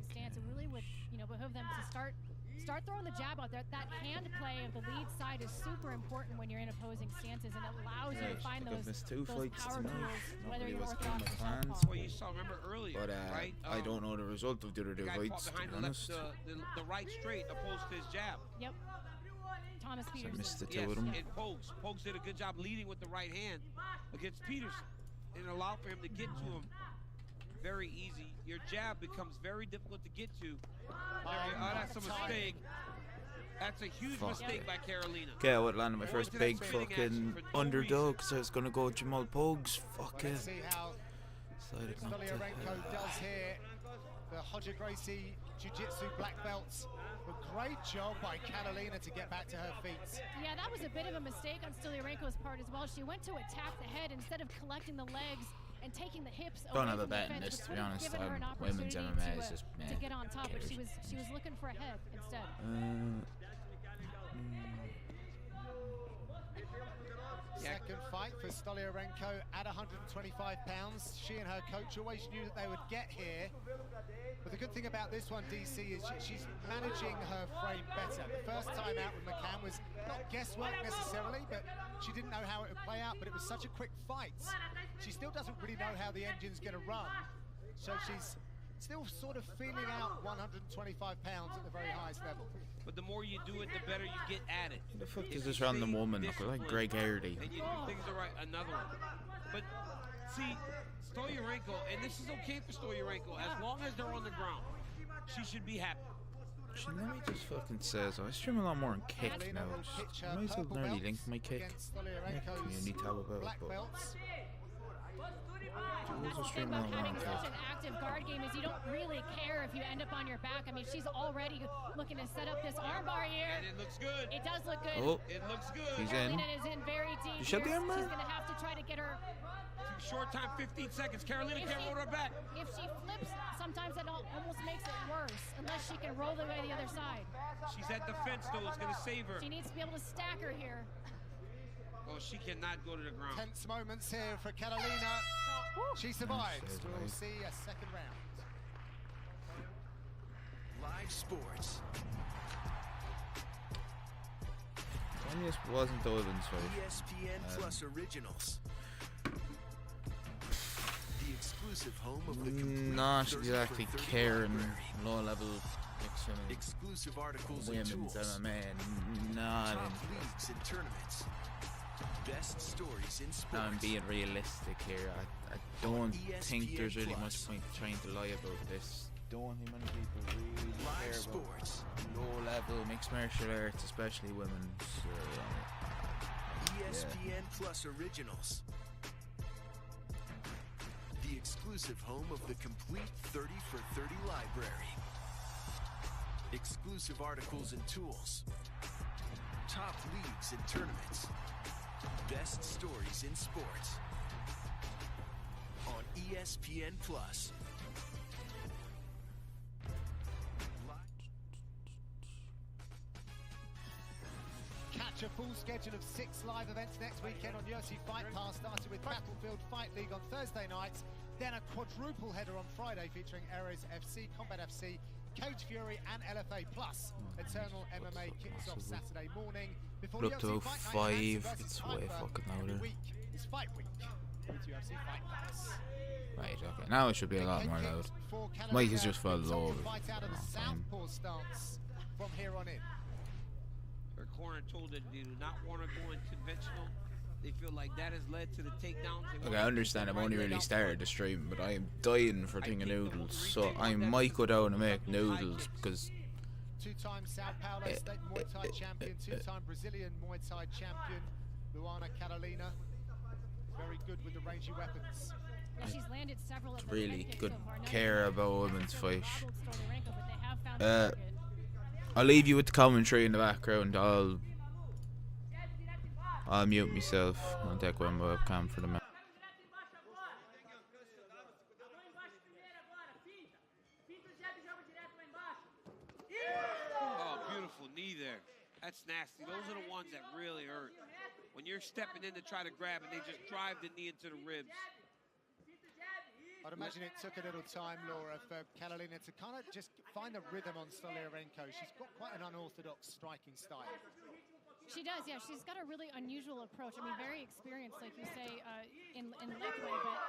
Stance, it really would, behoove them to start throwing the jab out there. That hand play of the lead side is super important when you're in opposing stances, and it allows you to find those power tools, whether you're orthodox or southpaw. Well, you saw, remember earlier, But right? I don't know the result of the other two fights, to be honest. The right straight opposed to his jab. Yep. Thomas So I Peterson. missed the two Yes, of them. and Pokes. Pokes did a good job leading with the right hand against Peterson. It allowed for him to get to him very easy. Your jab becomes very difficult to get to. Oh, that's a mistake. That's a huge mistake by Carolina. Okay, I would land my first big fucking underdog, because I was going to go Jamal Pogues. Fuck it. See how Decided not to. Stolyarenko does here. The Roger Gracie Jiu-Jitsu black belts. A great job by Carolina to get back to her feet. Yeah, that was a bit of a mistake on Stolyarenko's part as well. She went to attack the head instead of collecting the legs and taking the hips away Don't have a from the bet in fence, this, which to be would have honest. given her an Women's opportunity MMA is just, to get on top, but she was looking for a head instead. Second fight for Stolyarenko at 125 pounds. She and her coach always knew that they would get here. But the good thing about this one, DC, is she's managing her frame better. The first time out with McCann was not guesswork necessarily, but she didn't know how it would play out, but it was such a quick fight. She still doesn't really know how the engine's going to run. So she's still sort of feeling out 125 pounds at the very highest level. But the more you do it, the better you get at it. The fuck If does this you random stay woman look like? Greg Hardy. And you do things the right, another one. But see, Stolyarenko, and this is okay for Stolyarenko, as long as they're on the ground, she should be happy. Let me just fucking say so. I stream a lot more on Kick now. I might as well nearly link my Kick. Community tab about it, but That's the thing about having such an active guard game is you don't really care if you end up on your back. I mean, she's already looking to set up this armbar here. And it looks good. It does look good. Oh, It looks good. he's in. Carolina is in very deep You shut the here. armbar? She's going to have to try to get her. Short time, 15 seconds. Carolina can't roll her back. If she flips, sometimes that almost makes it worse, unless she can roll away the other side. She's at the fence, though. It's going to save her. She needs to be able to stack her here. Oh, she cannot go to the ground. Tense moments here for Carolina. She survives. We'll see a second round. Live sports. This wasn't Dolan's fight. ESPN Plus Originals. The exclusive home of the complete Not 30 exactly for 30 caring library. low-level mixing Exclusive articles and women's tools. MMA. Not Top leagues and tournaments. Best stories in sports. I'm being realistic here. I don't think there's really much Plus. point trying to lie about this. Don't think many people really Live care sports. about low-level mixed martial arts, especially women's. ESPN Plus Originals. The exclusive home of the complete 30 for 30 library. Exclusive articles and tools. Top leagues and tournaments. Best stories in sports. On ESPN Plus. Catch a full schedule of 6 live events next weekend on UFC Fight Pass, starting with Battlefield Fight League on Thursday nights, then a quadruple header on Friday featuring Ares FC, Combat FC, Cage Fury and LFA Plus. Eternal MMA kicks off Saturday morning. Before Up to UFC about Fight Night 5, versus it's way Piper. fucking Every louder. week is Fight Week with UFC Fight Pass. Right, okay. Now it should be a lot more loud. Mike has just fell low. Fight out of the southpaw stance from here on in. Her corner told her they do not want to go in conventional. They feel like that has led to the takedowns. Okay, I understand I've only really started the stream, but I am dying for thing of noodles, so I might go down and make noodles because Two-time Sao Paulo State Muay Thai champion, two-time Brazilian Muay Thai champion, Luana Carolina. Very good with the rangy weapons. Yeah, she's landed several of those really head kicks good so far. None of care them about have women's necessarily fight. bobbled Stolyarenko, but they have found a target. I'll leave you with the commentary in the background. I'll mute myself. I'll take one webcam for the match. Oh, beautiful knee there. That's nasty. Those are the ones that really hurt. When you're stepping in to try to grab and they just drive the knee into the ribs. I'd imagine it took a little time, Laura, for Karolina to kind of just find the rhythm on Stoliarenko. She's got quite an unorthodox striking style. She does, yeah. She's got a really unusual approach. I mean, very experienced, like you say, in Lekwe, but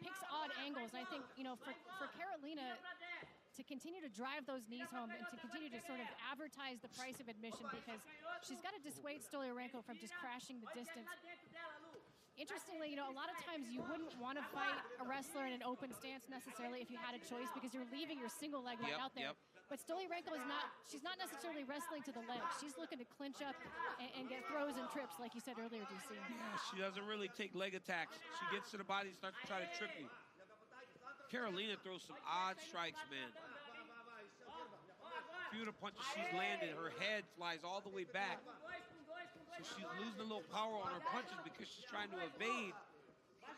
picks odd angles. I think, you know, for Karolina to continue to drive those knees home and to continue to sort of advertise the price of admission, because she's got to dissuade Stoliarenko from just crashing the distance. Interestingly, you know, a lot of times you wouldn't want to fight a wrestler in an open stance necessarily if you had a choice, because you're leaving your single leg right out there. But Stoliarenko is not, she's not necessarily wrestling to the leg. She's looking to clinch up and get throws and trips, like you said earlier, DC. Yeah, she doesn't really take leg attacks. She gets to the body and starts to try to trip you. Karolina throws some odd strikes, man. A few of the punches she's landed, her head flies all the way back. So she's losing a little power on her punches because she's trying to evade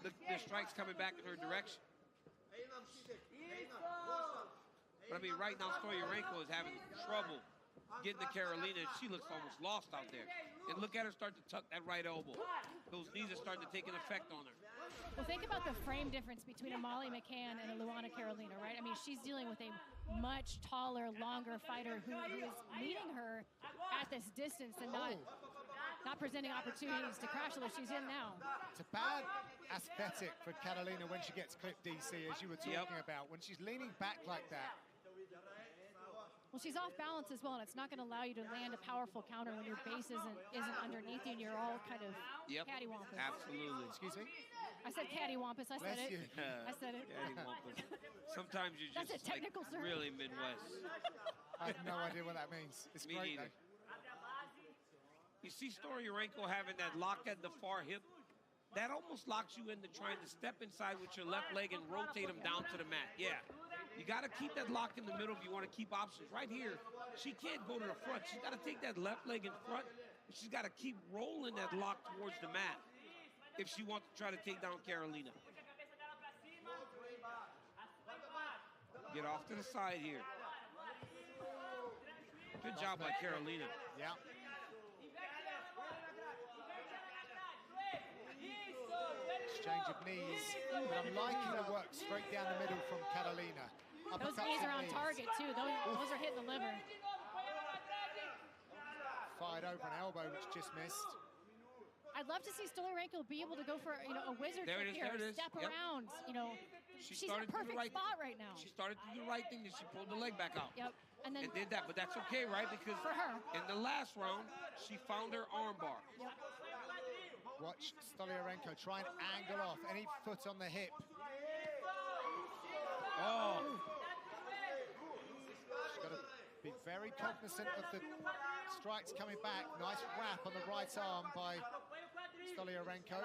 the strikes coming back in her direction. But I mean, right now, Stoliarenko is having trouble getting to Karolina, and she looks almost lost out there. And look at her start to tuck that right elbow. Those knees are starting to take an effect on her. Well, think about the frame difference between a Molly McCann and a Luana Karolina, right? I mean, she's dealing with a much taller, longer fighter who is meeting her at this distance and not presenting opportunities to crash her. She's in now. It's a bad aesthetic for Karolina when she gets clipped, DC, as you were talking about. When she's leaning back like that. Well, she's off balance as well, and it's not going to allow you to land a powerful counter when your base isn't underneath you and you're all kind of cattywampus. Absolutely. Excuse me? I said cattywampus. I said Bless it. you. I said it. Cattywampus. Sometimes you're That's just a technical like term. really Midwest. I have no idea what that means. It's Me great, neither. though. You see Stoliarenko having that lock at the far hip? That almost locks you into trying to step inside with your left leg and rotate him down to the mat. Yeah. You got to keep that lock in the middle if you want to keep options. Right here, she can't go to the front. She's got to take that left leg in front. And she's got to keep rolling that lock towards the mat if she wants to try to take down Karolina. Get off to the side here. Good job by Karolina. Yeah. Exchange of knees, but I'm liking the work straight down the middle from Karolina. Those knees are on target too. Those are hitting the liver. Fired over an elbow, which just missed. I'd love to see Stoliarenko be able to go for a wizard trick here, step around. She's in a perfect spot right now. She started to do the right thing, and she pulled the leg back out. Yep. And did that, but that's okay, right? Because for her, in the last round, she found her armbar. Yep. Watch Stoliarenko try and angle off any foot on the hip. Oh. She's got to be very cognizant of the strikes coming back. Nice wrap on the right arm by Stoliarenko.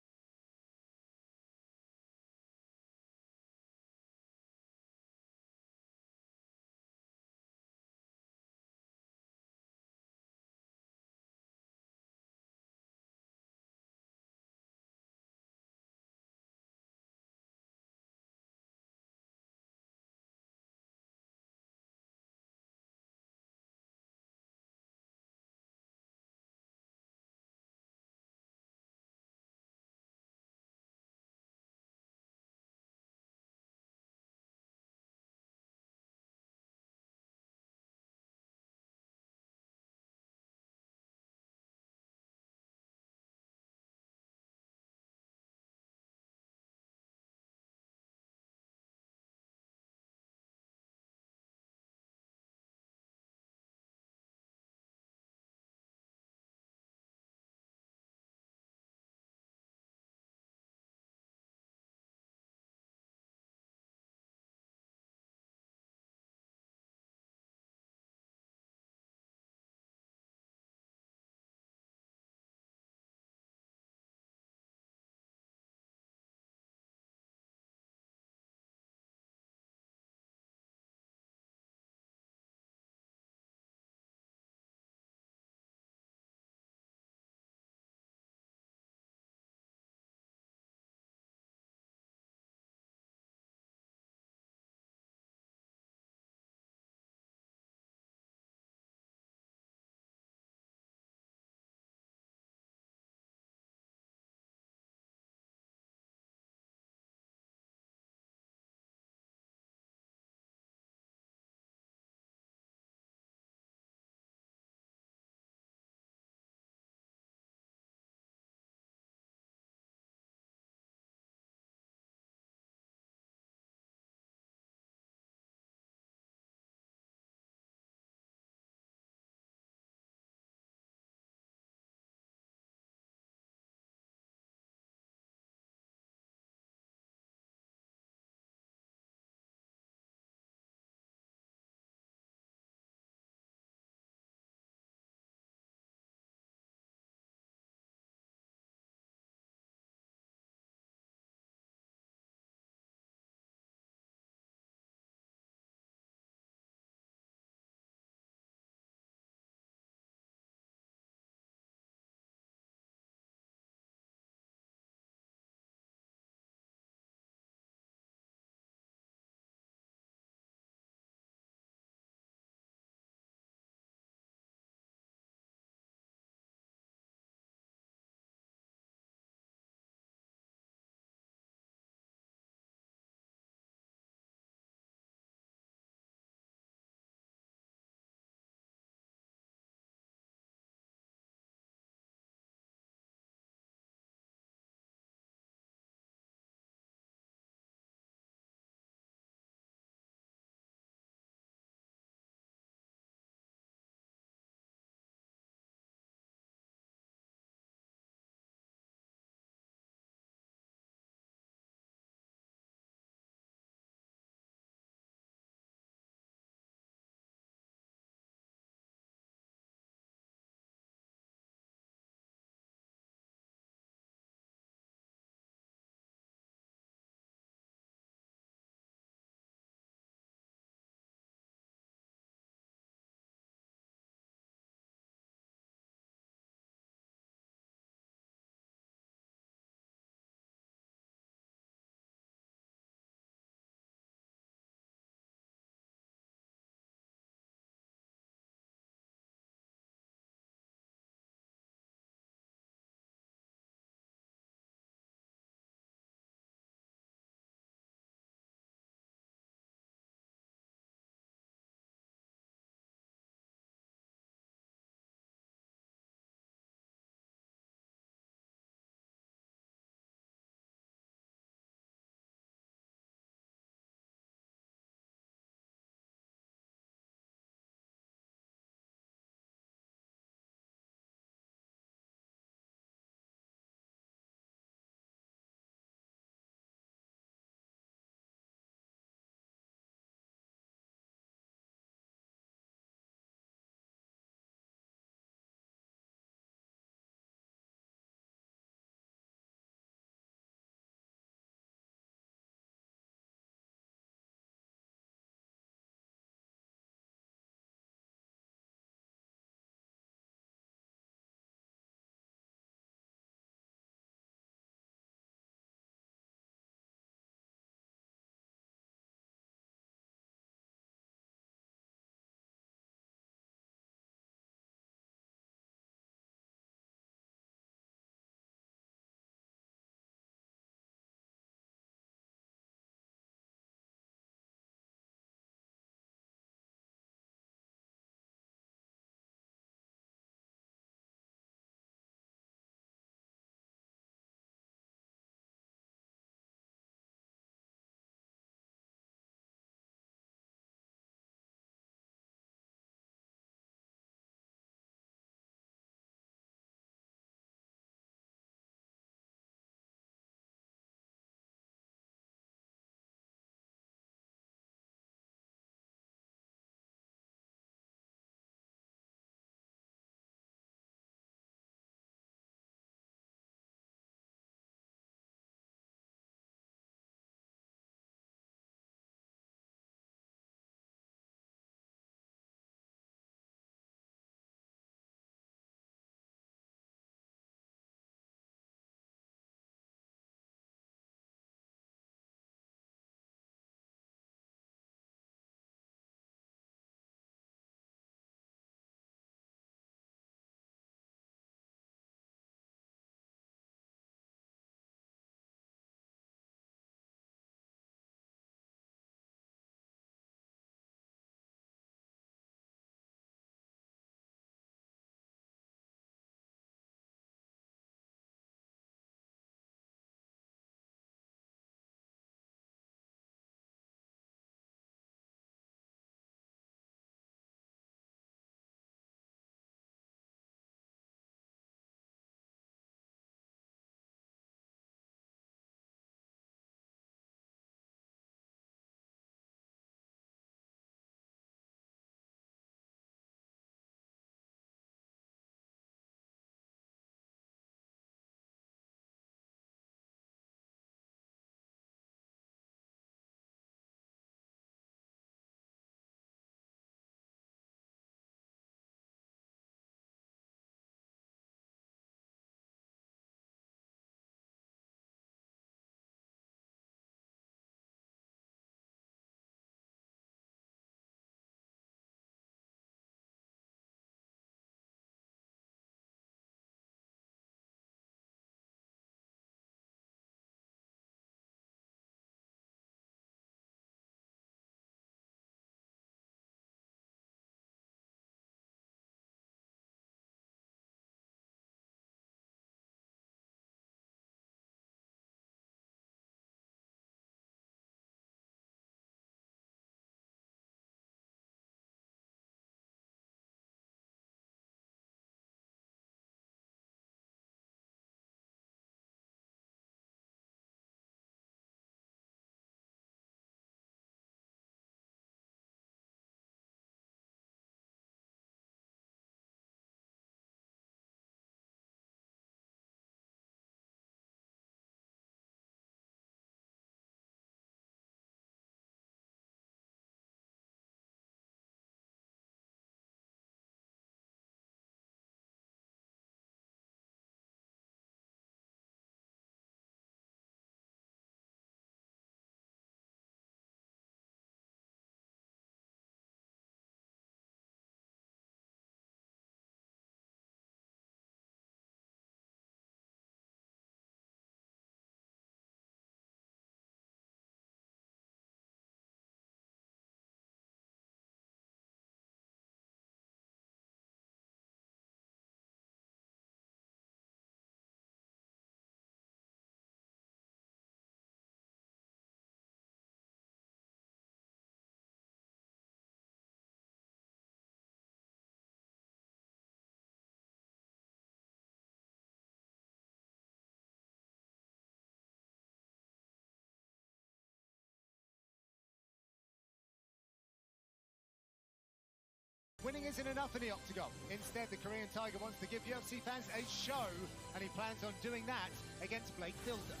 Winning isn't enough in the octagon. Instead, the Korean Tiger wants to give UFC fans a show, and he plans on doing that against Blake Bilder.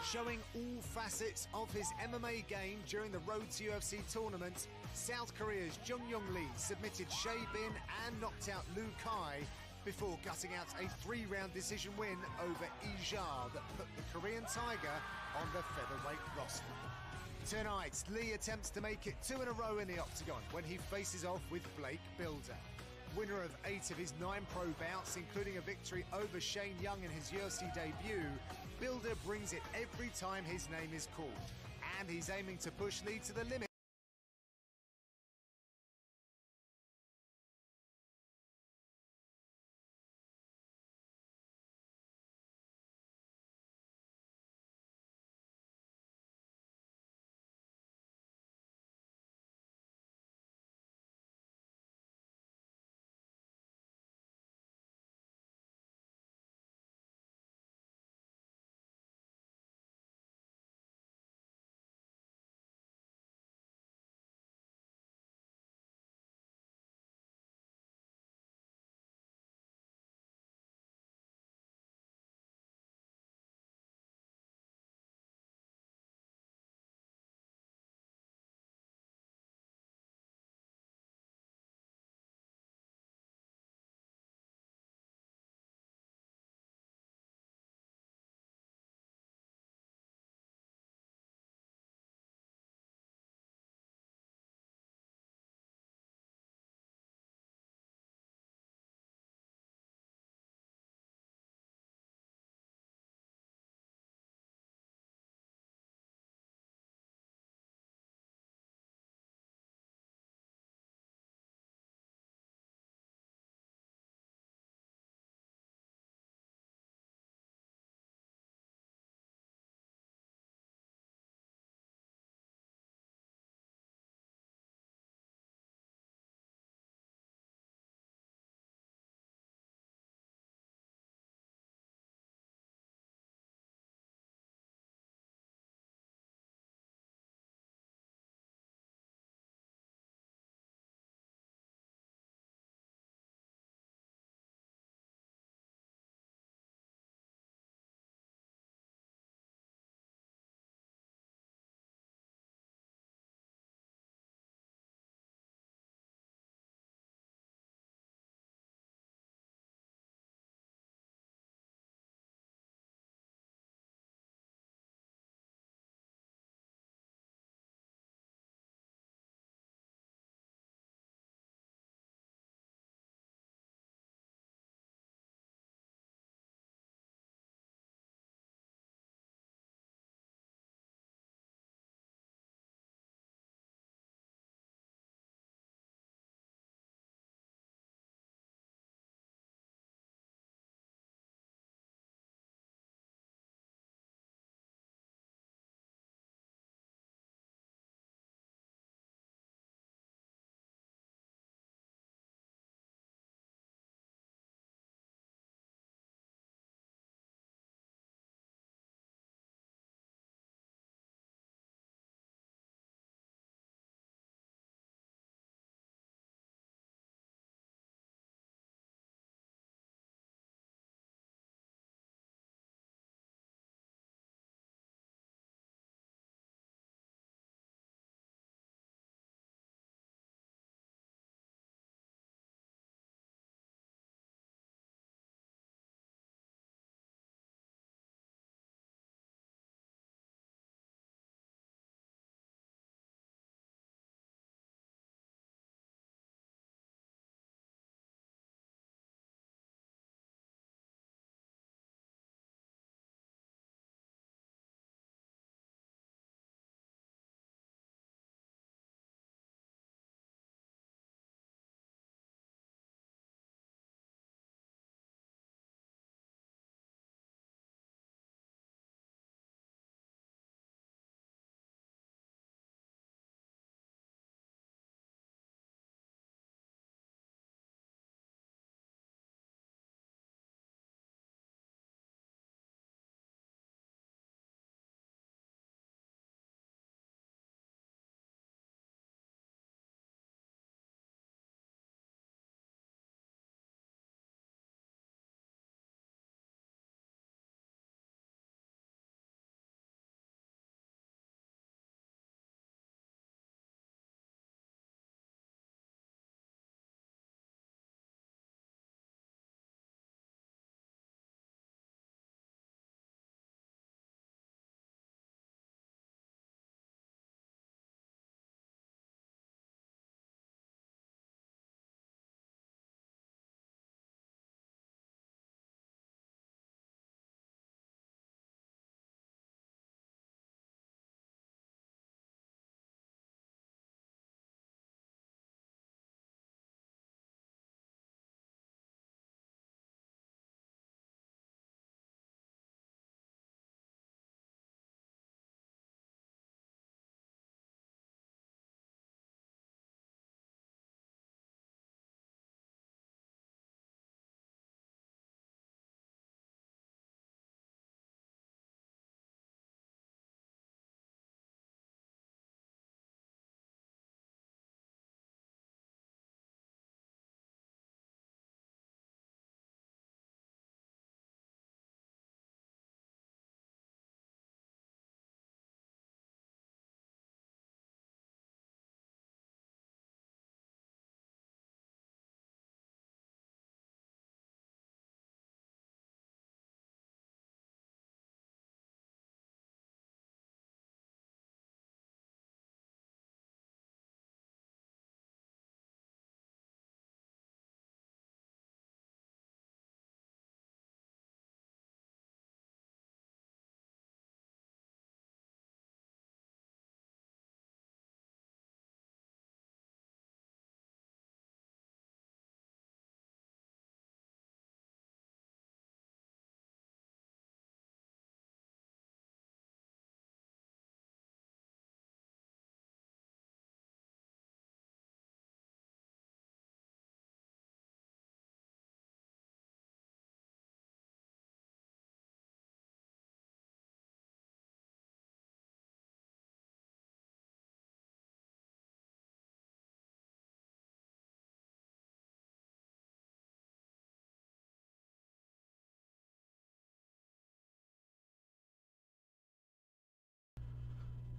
Showing all facets of his MMA game during the Road to UFC tournament, South Korea's Jung Young Lee submitted Shea Bin and knocked out Liu Kai before gutting out a 3-round decision win over Ijar that put the Korean Tiger on the featherweight roster. Tonight, Lee attempts to make it 2 in a row in the octagon when he faces off with Blake Bilder. Winner of 8 of his 9 pro bouts, including a victory over Shane Young in his UFC debut, Bilder brings it every time his name is called. And he's aiming to push Lee to the limit.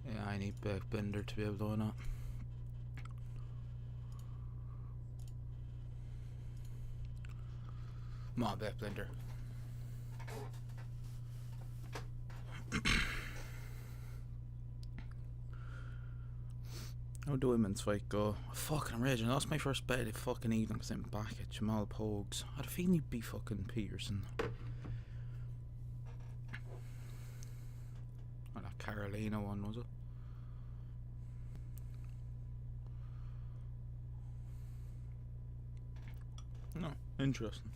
Yeah, I need backbender to be able to do that. Come on, backbender. How'd the women's fight go? Fucking raging. I lost my first bet of the fucking evening because I'm back at Jamal Pogues. I had a feeling he'd be fucking Peterson. Oh, that Carolina one, was it? No, interesting.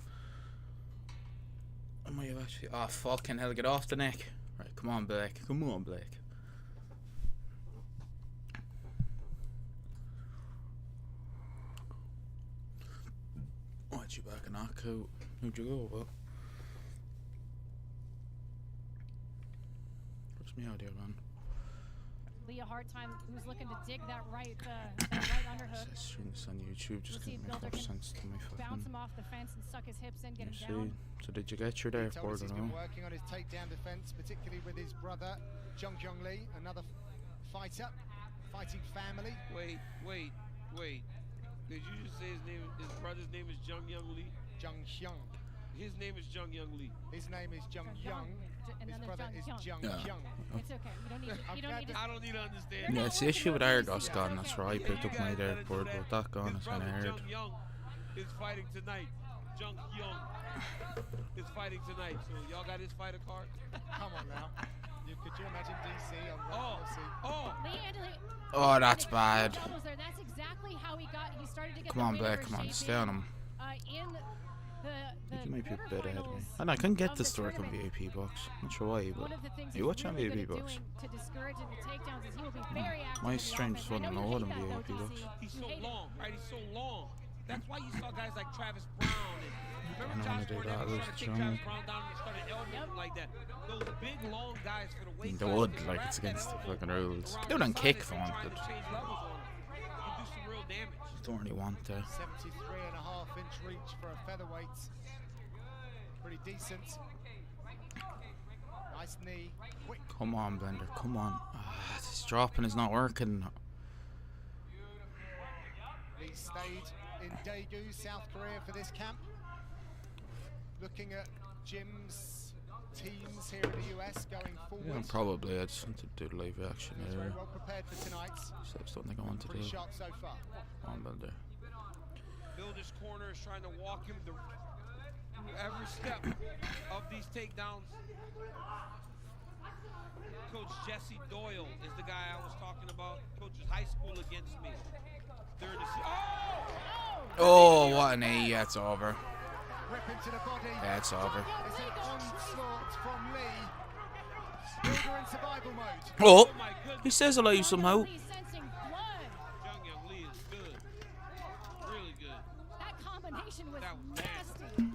I might have actually. Oh, fucking hell, get off the neck. Right, come on, Blake. Come on, Blake. Why'd you back a knockout? Who'd you go with? What's me out here, man? Lee a hard time. Who's looking to dig that right underhook? Says streams on YouTube just We'll see give if me Bilder 4 can cents to me bounce fucking. him off the fence and suck his hips in, get him You down. see? So did you get your day He told for us it he's or been no? working on his takedown defense, particularly with his brother, Jung Young Lee, another fighter, fighting family. Wait. Did you just say his name? His brother's name is Jung Young Lee. Jung Hyung. His name is Jung Young Lee. His name is Jung Young, Young. and His then brother there's is Jung Jung Yeah. Hyung. It's okay. You don't need to. You don't need to. I don't need to understand. Yeah, it's the issue with Argos gone, that's why I picked up my day for it, but that gone is kinda hard. Jung Young is fighting tonight. Jung Young is fighting tonight. So y'all got his fighter card? Come on now. Could you imagine DC on Lee Anthony. Oh, that's bad. That's exactly how he got. He started to get. Come on, Blake, come on, stay on him. In the You might be a bit ahead of me. And I couldn't get this to work on VIP box. Not sure why, but you watch on VIP box. My streams wouldn't know what on VIP box. He's so long, right? He's so long. That's why you saw guys like Travis Brown. And remember Josh Gordon started to take Travis Brown down and started elbowing him like that. Those big, long guys for the weight They class, would, like, it's against the fucking rules. Do it on kick if I wanted. Change levels on him. You can do some real damage. Don't really want to. 73.5-inch reach for a featherweight. Pretty decent. Nice knee. Quick. Come on, Blender, come on. Ah, this dropping is not working. He stayed in Daegu, South Korea for this camp. Looking at Jim's teams here in the US going forward. Yeah, probably. I just want to do live action He's here. very well prepared for tonight. So I just don't think I want to do Pretty it. sharp so far. Come on, Blender. Builder's corner is trying to walk him through every step of these takedowns. Coach Jesse Doyle is the guy I was talking about. Coaches high school against me. Third Oh, what an A. That's over. Rip into the body. That's over. It's an onslaught from Lee. Builder in survival mode. Oh, my goodness. he says alive somehow. Lee sensing blood. Jung Young Lee is good. Really good. That combination was That was nasty.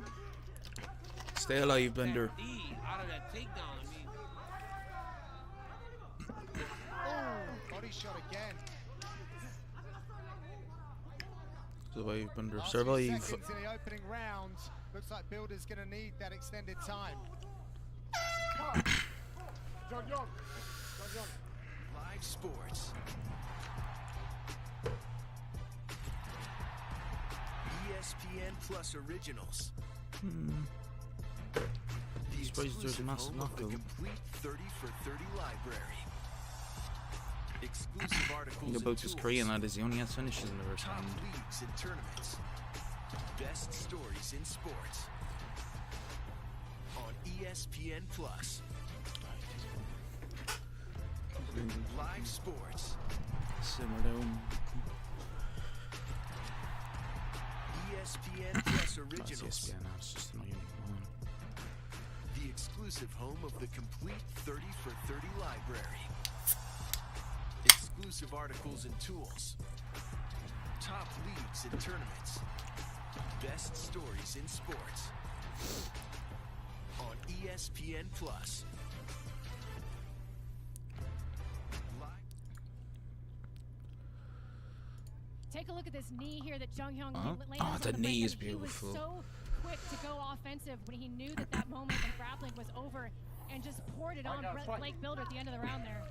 Stay alive, Blender. That knee out of that takedown, I mean. Oh, body shot again. Survive, Blender. Last few Survive. seconds in the opening round. Looks like Builder's going to need that extended time. Live sports. ESPN Plus Originals. The Surprised there's a exclusive massive home of the knockout. complete 30 for 30 library. Exclusive articles Think and about this tools. Korean lad is he only has finishes in the first Top round. leagues and tournaments. Best stories in sports. On ESPN Plus. Live sports. Simmer down. ESPN Plus That's Originals. ESPN, it's just annoying. The exclusive home of the complete 30 for 30 library. Exclusive articles and tools. Top leagues and tournaments. Best stories in sports. On ESPN Plus. Take a look at this knee here that Jung Hyung Huh? landed Oh, on the the knee break, is and he was beautiful. so quick to go offensive when he knew that moment of grappling was over and just poured it on Blake Builder at the end of the round there.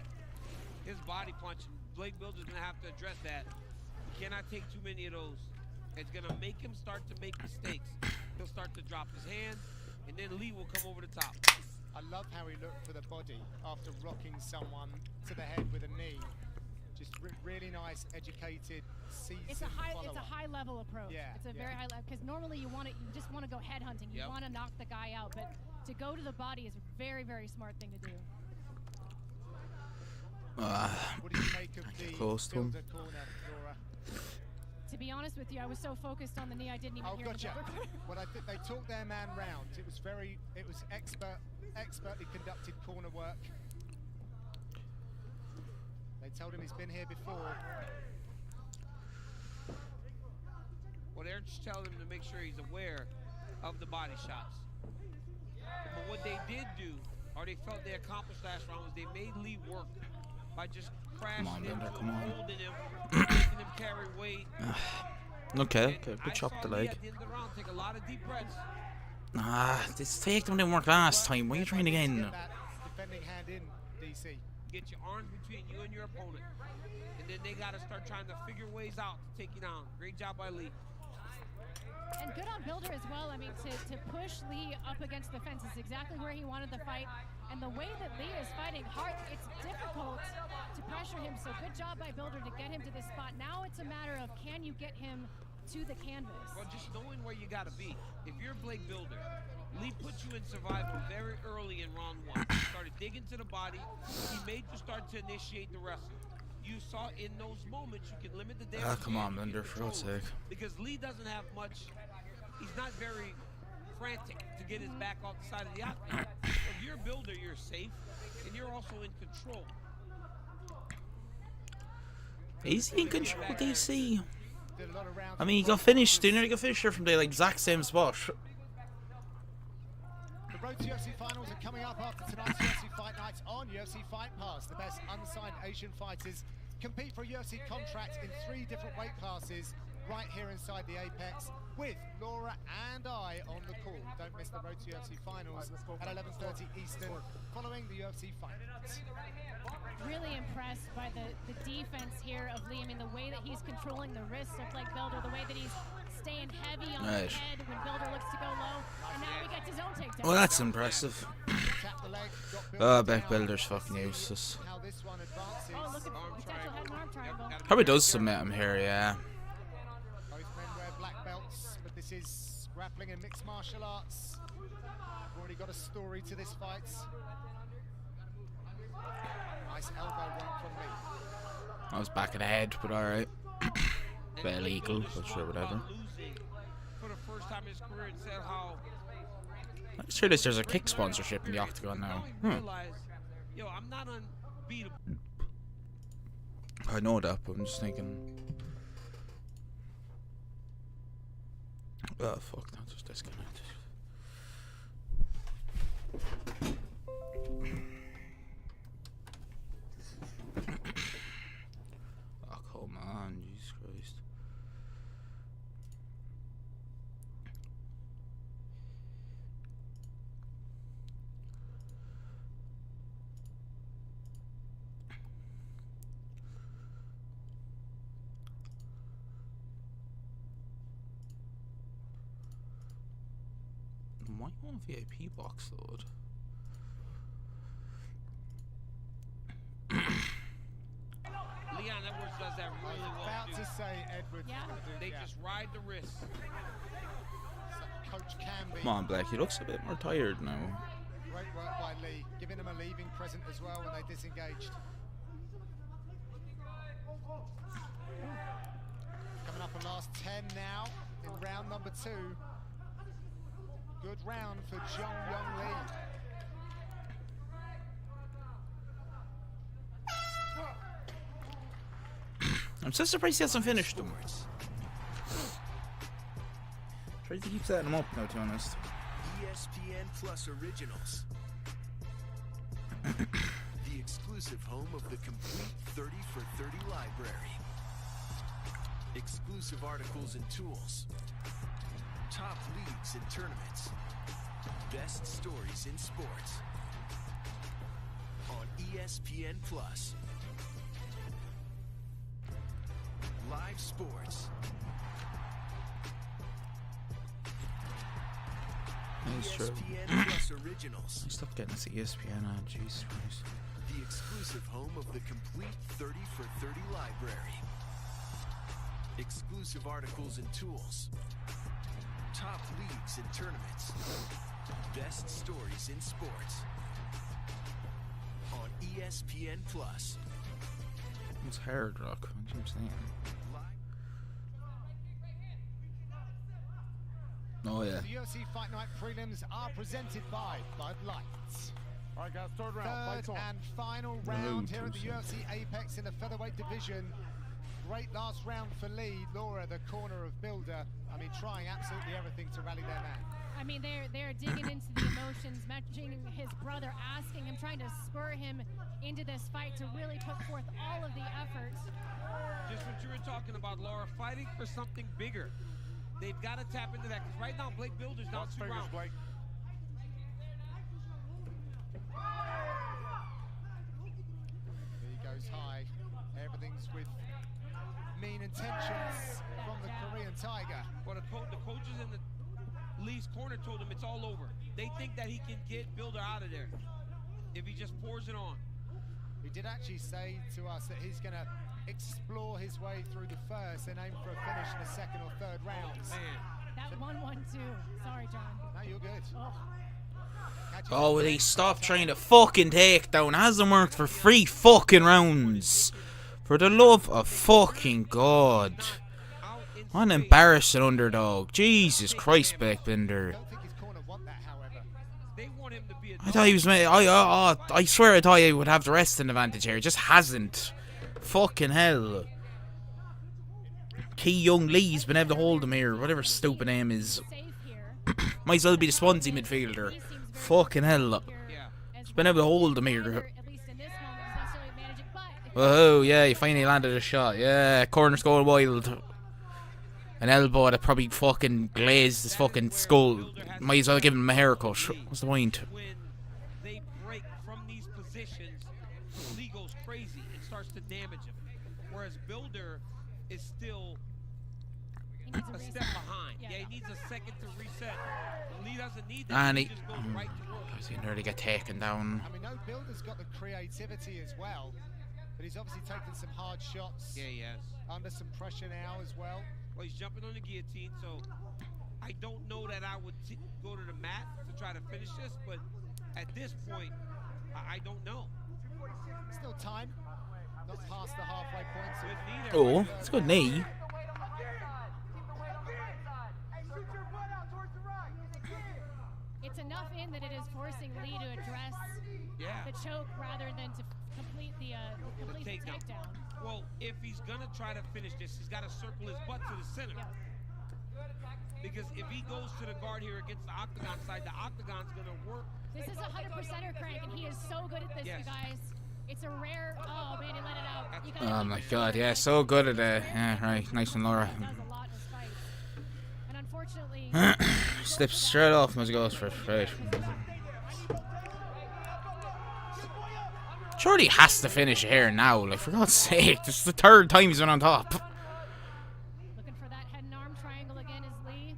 his body punch. Blake Builder's gonna have to address that. He cannot take too many of those. It's gonna make him start to make mistakes. He'll start to drop his hand, and then Lee will come over the top. I love how he looked for the body after rocking someone to the head with a knee. Just really nice, educated, seasoned It's a follow-up. high level approach. Yeah, it's a very high level, because normally you just want to go head hunting. You want to knock the guy out, but to go to the body is a very, very smart thing to do. What do you make of the Builder corner, Laura? To be honest with you, I was so focused on the knee I didn't even hear gotcha. the Builder. Well, they talked their man round. It was expertly conducted corner work. They told him he's been here before. Well, they're just telling him to make sure he's aware of the body shots. But what they did do, or they felt they accomplished last round, was they made Lee work by just crashing him, holding him, making him carry weight. Okay, good chop the leg. At the end of the round, take a lot of deep breaths. This takedown didn't work last time. Why are you trying again? Defending hand in, DC. Get your arms between you and your opponent. And then they got to start trying to figure ways out to take you down. Great job by Lee. And good on Builder as well. I mean, to push Lee up against the fence is exactly where he wanted the fight. And the way that Lee is fighting hard, it's difficult to pressure him. So good job by Builder to get him to this spot. Now it's a matter of, can you get him to the canvas? Well, just knowing where you got to be. If you're Blake Builder, Lee put you in survival very early in round one. He started digging to the body. He made you start to initiate the wrestle. You saw in those moments you can limit the damage. Come on, Bender, for God's sake. Because Lee doesn't have much. He's not very frantic to get his back off the side of the octagon. If you're a Builder, you're safe, and you're also in control. Is he in control, DC? I mean, he got finished. He nearly got finished here from the exact same spot. The Road to UFC finals are coming up after tonight's UFC Fight Nights on UFC Fight Pass. The best unsigned Asian fighters compete for a UFC contract in 3 different weight classes right here inside the Apex with Laura and I on the call. Don't miss the Road to UFC finals at 11:30 Eastern following the UFC Fight Nights. Really impressed by the defense here of Lee. I mean, the way that he's controlling the wrists of Blake Builder, the way that he's staying heavy on the head when Builder looks to go low, and now he gets his own takedown. Well, that's impressive. Blake Builder's fucking useless. How this one advances. Oh, look at potential head and arm triangle. Probably does submit him here, yeah. Both men wear black belts, but this is grappling and mixed martial arts. We've already got a story to this fight. Nice elbow one from Lee. I was back of the head, but alright. Bit illegal, but sure, whatever. For the first time in his career, and said how I'm sure there's a kick sponsorship in the octagon now. Yo, I'm not unbeatable. I know that, but I'm just thinking. Oh fuck, that just disconnected. Oh come on, Jesus Christ. Why you want VIP box load? Leon Edwards does that really well. About to say Edwards. They just ride the wrist. Coach Canby. Come on, Blake. He looks a bit more tired now. Great work by Lee, giving him a leaving present as well when they disengaged. Coming up on last 10 now in round number 2. Good round for Jong Young Lee. I'm so surprised he hasn't finished them. Try to keep setting him up now, to be honest. ESPN Plus Originals. The exclusive home of the complete 30 for 30 library. Exclusive articles and tools. Top leagues and tournaments. Best stories in sports. On ESPN Plus. live sports. That's true. ESPN Plus Originals. I stopped getting this ESPN on. Jesus Christ. The exclusive home of the complete 30 for 30 library. Exclusive articles and tools. Top leagues and tournaments. Best stories in sports. On ESPN Plus. It's Hard Rock. What am I saying? Oh yeah. The UFC Fight Night prelims are presented by Bud Light. All right, guys, third round. Third and final round here at the UFC Apex in the featherweight division. Great last round for Lee. Laura, the corner of Builder. I mean, trying absolutely everything to rally their man. I mean, they're digging into the emotions, mentioning his brother, asking him, trying to spur him into this fight to really put forth all of the effort. Just what you were talking about, Laura, fighting for something bigger. They've got to tap into that, because right now Blake Builder's down 2 rounds. Blake. He goes high. Everything's with mean intentions from the Korean Tiger. Well, the coaches in the Lee's corner told him it's all over. They think that he can get Builder out of there if he just pours it on. He did actually say to us that he's going to explore his way through the first and aim for a finish in the second or third rounds. Man. That 1-1-2. Sorry, John. No, you're good. Oh, will he stop trying to fucking take down? Hasn't worked for 3 fucking rounds. For the love of fucking God. What an embarrassing underdog. Jesus Christ, Beckbinder. I thought he was... I swear I thought he would have the wrestling advantage here. He just hasn't. Fucking hell. Ki Young Lee's been able to hold him here. Whatever stupid name is. Might as well be the Swansea midfielder. Fucking hell. He's been able to hold him here. Oh, yeah, he finally landed a shot. Yeah, corner's going wild. An elbow that probably fucking glazed his fucking skull. Might as well give him a haircut. What's the point? When they break from these positions, Lee goes crazy and starts to damage him. Whereas Builder is still a step behind. Yeah, he needs a second to reset. Lee doesn't need that. And he just goes right to work. He's going to nearly get taken down. I mean, no, Builder's got the creativity as well. But he's obviously taken some hard shots. Yeah, he has. Under some pressure now as well. Well, he's jumping on the guillotine, so I don't know that I would go to the mat to try to finish this, but at this point, I don't know. Still time. Not past the halfway point. Oh, it's a good knee. It's enough in that it is forcing Lee to address the choke rather than to complete the takedown. Well, if he's gonna try to finish this, he's got to circle his butt to the center. Because if he goes to the guard here against the octagon side, the octagon's gonna work. This is a 100%er crank, and he is so good at this, you guys. It's a rare. Oh man, he let it out. Oh my God, yeah, so good at it. Yeah, right, nice one, Laura. And unfortunately, slips straight off as he goes for straight. Surely he has to finish it here now, like, for God's sake. This is the 3rd time he's been on top. Looking for that head and arm triangle again is Lee.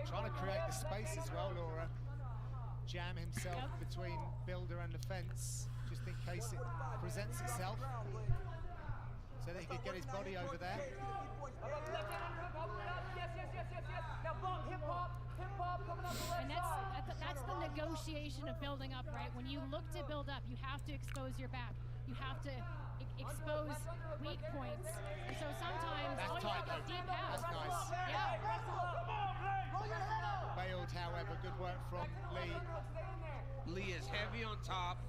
Trying to create the space as well, Laura. Jam himself between Builder and the fence, just in case it presents itself. So that he could get his body over there. And that's the negotiation of building up, right? When you look to build up, you have to expose your back. You have to expose weak points. And so sometimes that's tight, deep half. That's nice. Yeah. Bailed, however, good work from Lee. Lee is heavy on top.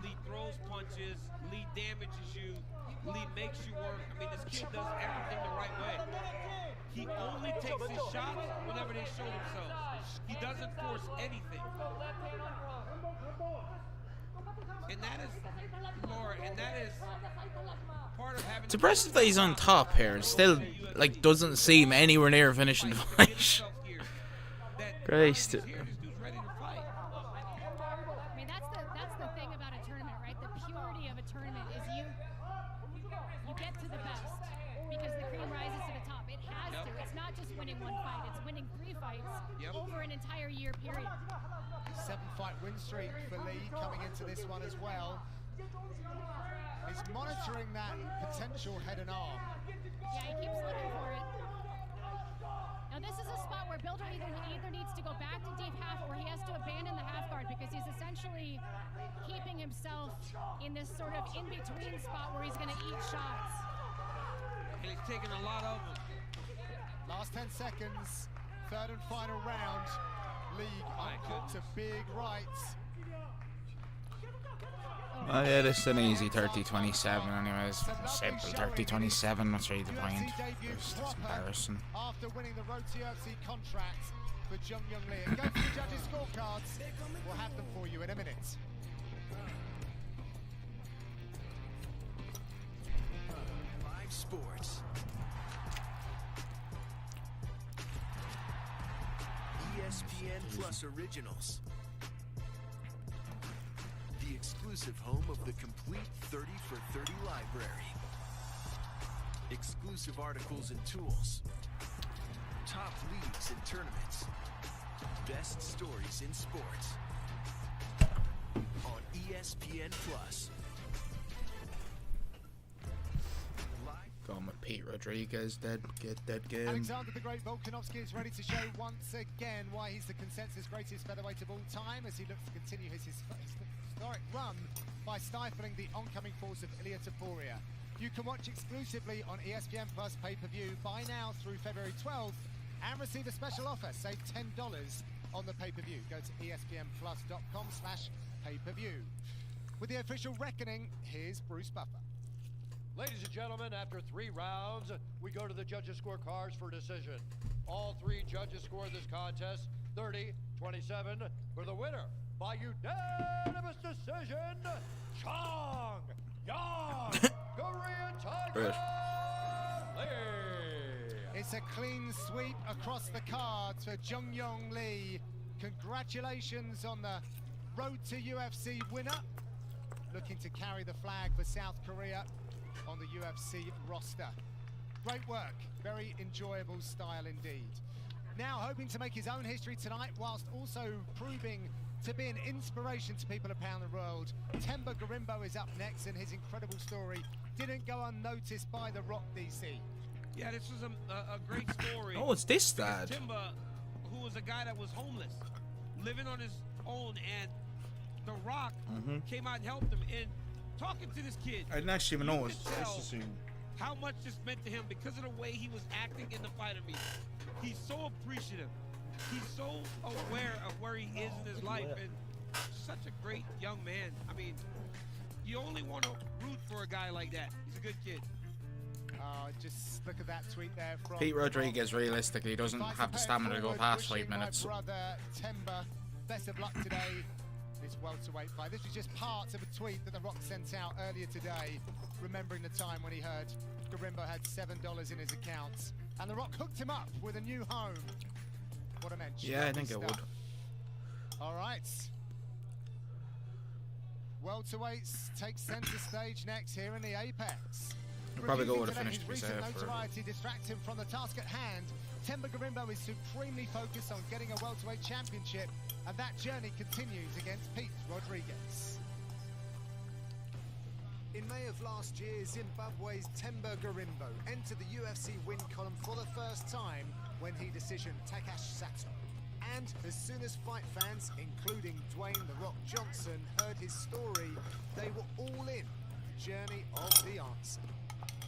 Lee throws punches. Lee damages you. Lee makes you work. I mean, this kid does everything the right way. He only takes his shots whenever they show themselves. He doesn't force anything. And that is, Laura, and that is part of having... It's impressive that he's on top here and still, like, doesn't seem anywhere near finishing the fight. Christ. I mean, that's the thing about a tournament, right? The purity of a tournament is you get to the best because the cream winning one fight. It's winning 3 fights over an entire year period. 7-fight win streak for Lee coming into this one as well. He's monitoring that potential head and arm. Yeah, he keeps looking for it. Now this is a spot where Bilder either needs to go back to deep half or he has to abandon the half guard because he's essentially keeping himself in this sort of in-between spot where he's going to eat shots. And he's taking a lot of them. Last 10 seconds, third and final round. League uncooked to big rights. Oh yeah, this is an easy 30-27 anyways. Simple 30-27, that's really the point. It's embarrassing. After winning the Road to UFC contract for Jung Young Lee. And go for the judges' scorecards. We'll have them for you in a minute. Live sports. ESPN Plus Originals. The exclusive home of the complete 30 for 30 library. Exclusive articles and tools. Top leagues and tournaments. Best stories in sports. On ESPN Plus. Going with Pete Rodriguez, dead game. Alexander the Great Volkanovski is ready to show once again why he's the consensus greatest featherweight of all time as he looks to continue his historic run by stifling the oncoming force of Ilia Topuria. You can watch exclusively on ESPN Plus pay-per-view. Buy now through February 12th and receive a special offer. Save $10 on the pay-per-view. Go to espnplus.com/pay-per-view. With the official reckoning, here's Bruce Buffer. Ladies and gentlemen, after 3 rounds, we go to the judges' scorecards for decision. All 3 judges scored this contest 30-27 for the winner by unanimous decision, Chong Yang Korean Tiger Lee. It's a clean sweep across the cards for Jung Young Lee. Congratulations on the Road to UFC winner. Looking to carry the flag for South Korea on the UFC roster. Great work, very enjoyable style indeed. Now hoping to make his own history tonight whilst also proving to be an inspiration to people around the world. Themba Gorimbo is up next and his incredible story didn't go unnoticed by The Rock, DC. Yeah, this was a great story. Oh, it's this dad. Themba, who was a guy that was homeless, living on his own, and The Rock came out and helped him. And talking to this kid, I didn't actually even know it was how much this meant to him because of the way he was acting in the fight of me. He's so appreciative. He's so aware of where he is in his life, and such a great young man. I mean, you only want to root for a guy like that. He's a good kid. Just look at that tweet there from Pete Rodriguez. Realistically, doesn't have the stamina to go past 5 minutes. My brother Themba, best of luck today. This welterweight fight. This was just part of a tweet that The Rock sent out earlier today, remembering the time when he heard Gorimbo had $7 in his account, and The Rock hooked him up with a new home. What a mention. Yeah, I think it would. All right. Welterweights take center stage next here in the Apex. He'll probably go with a finish, to be safe. Notoriety distracts him from the task at hand. Themba Gorimbo is supremely focused on getting a welterweight championship, and that journey continues against Pete Rodriguez. In May of last year, Zimbabwe's Themba Gorimbo entered the UFC win column for the first time when he decisioned Takashi Sato. And as soon as fight fans, including Dwayne "The Rock" Johnson, heard his story, they were all in the journey of the answer.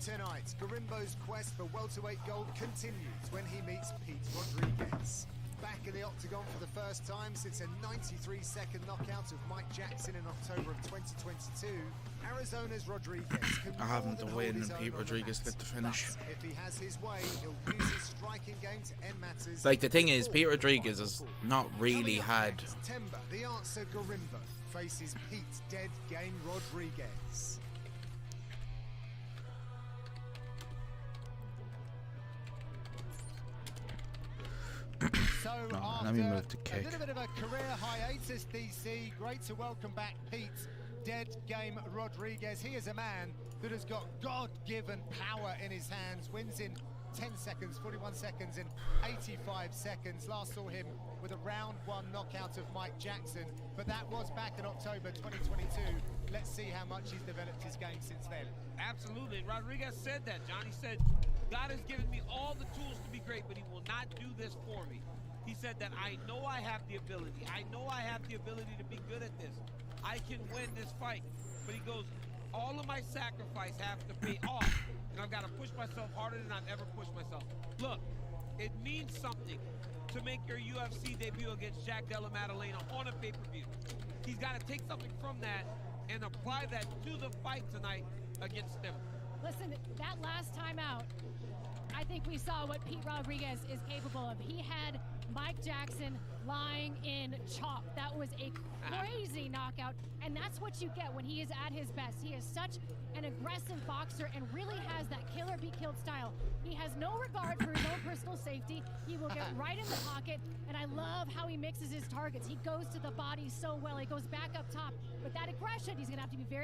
Tonight, Gorimbo's quest for welterweight gold continues when he meets Pete Rodriguez. Back in the octagon for the first time since a 93-second knockout of Mike Jackson in October of 2022, Arizona's Rodriguez can I haven't to win and Pete Rodriguez get the finish. If he has his way, he'll use his striking game to end matters. Like, the thing is, Pete Rodriguez has not really had... Themba, the answer Gorimbo, faces Pete Dead Game Rodriguez. So let me move to kick. A little bit of a career hiatus, DC. Great to welcome back Pete Dead Game Rodriguez. He is a man that has got God-given power in his hands, wins in 10 seconds, 41 seconds, and 85 seconds. Last saw him with a round 1 knockout of Mike Jackson, but that was back in October 2022. Let's see how much he's developed his game since then. Absolutely. Rodriguez said that, John. He said, God has given me all the tools to be great, but he will not do this for me. He said that I know I have the ability. I know I have the ability to be good at this. I can win this fight. But he goes, all of my sacrifice have to pay off. And I've got to push myself harder than I've ever pushed myself. Look, it means something to make your UFC debut against Jack Della Maddalena on a pay-per-view. He's got to take something from that and apply that to the fight tonight against him. Listen, that last time out, I think we saw what Pete Rodriguez is capable of. He had Mike Jackson lying in chalk. That was a crazy knockout, and that's what you get when he is at his best. He is such an aggressive boxer and really has that killer be killed style. He has no regard for his own personal safety. He will get right in the pocket, and I love how he mixes his targets. He goes to the body so well. He goes back up top, but that aggression, he's gonna have to be very